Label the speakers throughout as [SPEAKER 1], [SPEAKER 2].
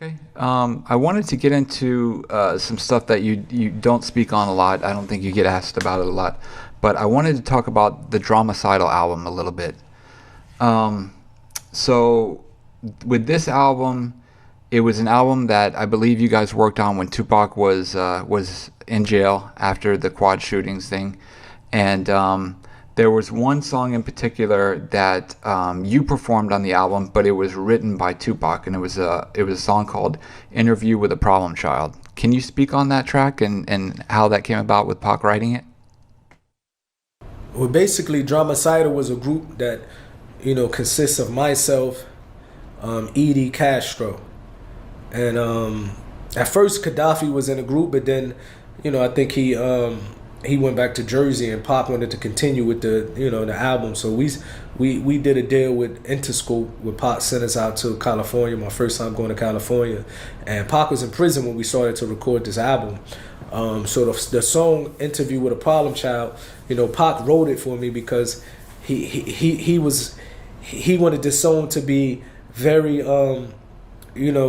[SPEAKER 1] Okay. I wanted to get into some stuff that you don't speak on a lot. I don't think you get asked about it a lot, but I wanted to talk about the Dramacidal album a little bit. Um, so with this album, it was an album that I believe you guys worked on when Tupac was in jail after the quad shootings thing, and there was one song in particular that you performed on the album, but it was written by Tupac, and it was a song called "Interview with a Problem Child." Can you speak on that track and how that came about with Pac writing it?
[SPEAKER 2] Well, basically, Dramacidal was a group that, consists of myself, Edie Castro, and at first Gaddafi was in a group, but then, I think he went back to Jersey, and Pop wanted to continue with the album. So we did a deal with Interscope, with Pop sent us out to California. My first time going to California, and Pop was in prison when we started to record this album. So the song "Interview with a Problem Child," Pop wrote it for me because he wanted this song to be very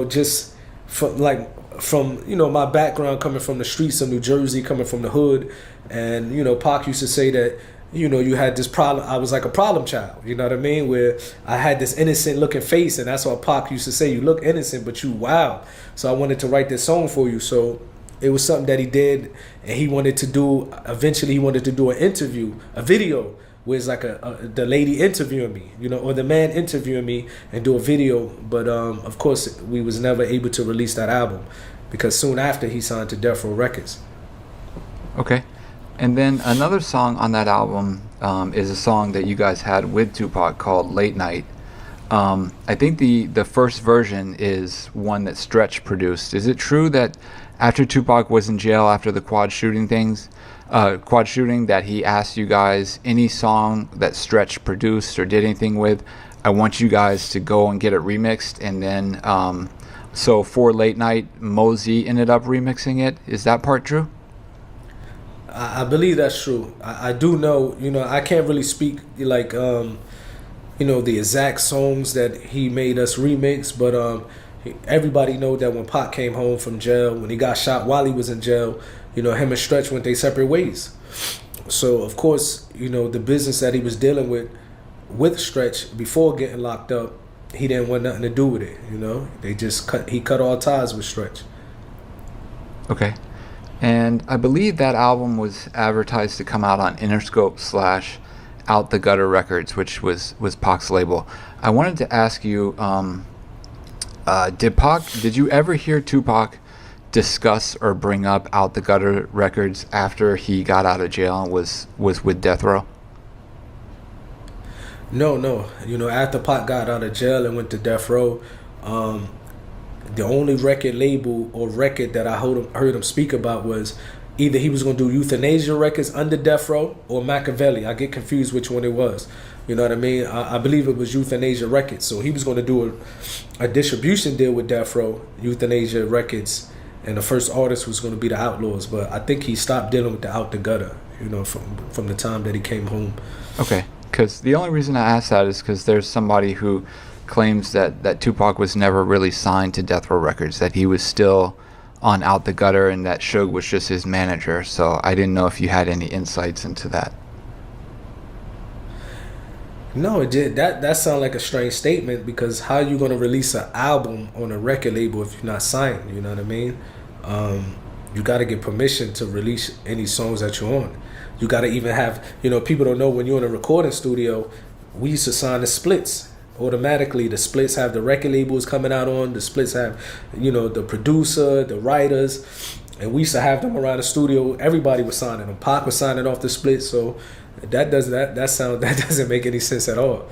[SPEAKER 2] just from my background, coming from the streets of New Jersey, coming from the hood, and Pac used to say that you had this problem. I was like a problem child, you know what I mean, where I had this innocent looking face, and that's what Pac used to say: you look innocent but you wild. So I wanted to write this song for you. So it was something that he did, and he wanted to do. Eventually, he wanted to do an interview, a video, where it's like the lady interviewing me, or the man interviewing me, and do a video. But of course, we was never able to release that album because soon after he signed to Death Row Records.
[SPEAKER 1] Okay. And then another song on that album is a song that you guys had with Tupac called "Late Night." I think the first version is one that Stretch produced. Is it true that after Tupac was in jail after the quad shooting, that he asked you guys any song that Stretch produced or did anything with, I want you guys to go and get it remixed, and then so for "Late Night," Mosey ended up remixing it. Is that part true?
[SPEAKER 2] I believe that's true. I do know, I can't really speak like, the exact songs that he made us remix, but everybody know that when Pac came home from jail, when he got shot while he was in jail, him and Stretch went their separate ways. So of course, the business that he was dealing with Stretch before getting locked up, he didn't want nothing to do with it. He cut all ties with Stretch.
[SPEAKER 1] Okay. And I believe that album was advertised to come out on Interscope / Out the Gutter Records, which was Pac's label. I wanted to ask you, did you ever hear Tupac discuss or bring up Out the Gutter Records after he got out of jail and was with Death Row?
[SPEAKER 2] No. After Pac got out of jail and went to Death Row, the only record label or record that I heard him speak about was either he was going to do Euthanasia Records under Death Row or Machiavelli. I get confused which one it was. You know what I mean? I believe it was Euthanasia Records. So he was going to do a distribution deal with Death Row, Euthanasia Records, and the first artist was going to be the Outlawz. But I think he stopped dealing with the Out the Gutter, from the time that he came home.
[SPEAKER 1] Okay, because the only reason I asked that is because there's somebody who claims that Tupac was never really signed to Death Row Records, that he was still on Out the Gutter, and that Suge was just his manager. So I didn't know if you had any insights into that.
[SPEAKER 2] No, it did. That sounds like a strange statement, because how are you going to release an album on a record label if you're not signed? You know what I mean? You got to get permission to release any songs that you're on. You got to even have, people don't know, when you're in a recording studio, we used to sign the splits. Automatically, the splits have the record labels coming out on, the splits have, the producer, the writers, and we used to have them around the studio. Everybody was signing them. Pac was signing off the splits, so that doesn't make any sense at all.